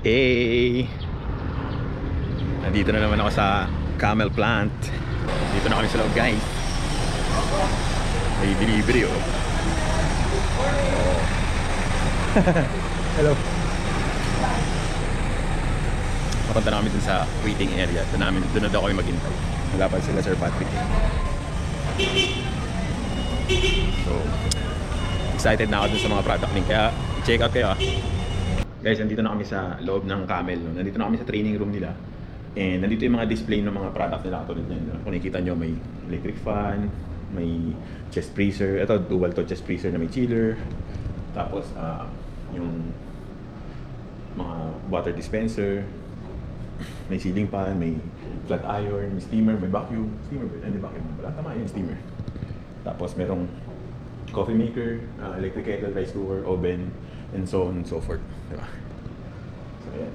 Hey! Nandito na naman ako sa Camel Plant. Dito na kami sa loob, guys. May delivery, oh. Hello. Papunta na kami dun sa waiting area. Doon na daw kami maghintay. Wala pa sila, Sir Patrick. So, excited na ako dun sa mga product link. Kaya, check out kayo, ah. Guys, nandito na kami sa loob ng Camel. No? Nandito na kami sa training room nila. And nandito yung mga display ng mga product nila katulad nyo. No? Kung nakikita nyo, may electric fan, may chest freezer. Ito, dual to chest freezer na may chiller. Tapos, yung mga water dispenser. May ceiling fan, may flat iron, may steamer, may vacuum. Steamer ba? Hindi vacuum. Wala, tama yun, steamer. Tapos, merong coffee maker, electric kettle, rice cooker, oven, and so on and so forth. Diba? So, ayan.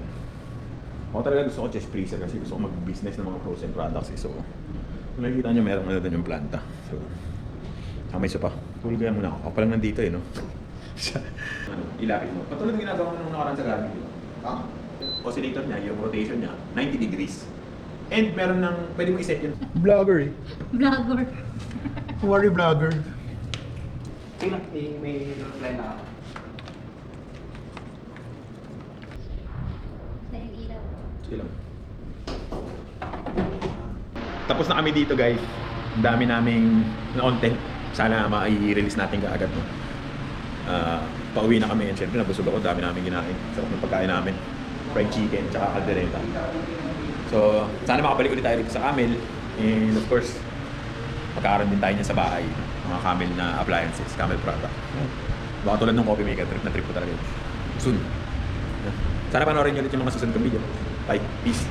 Ako talaga gusto ko chest freezer kasi gusto ko mag-business ng mga frozen products. So, kung nakikita nyo, meron ano doon yung planta. So, may isa pa. Tulog kaya muna ako. Ako palang nandito eh, no? Ilapit mo. Patulad ng ginagawa mo nung nakaraan sa gabi. Oscillator niya, yung rotation niya, 90 degrees. And meron ng, pwede mo iset yun. Vlogger eh. Vlogger. Who are you, vlogger? Sige lang, may reply na ako. Sige lang. Tapos na kami dito, guys. Ang dami naming content. Sana ma-i-release natin kaagad. No? Pauwi na kami. And syempre, nabusog ako. Dami namin ginain. Sarap ng pagkain namin. Fried chicken, tsaka caldereta. So, sana makabalik ulit tayo dito sa Camel. And of course, magkakaroon din tayo niya sa bahay. Mga Camel na appliances, Camel product. Baka tulad ng coffee maker, trip na trip ko talaga. Soon. Sana panoorin nyo ulit yung mga susunod kong video. Bye. Peace.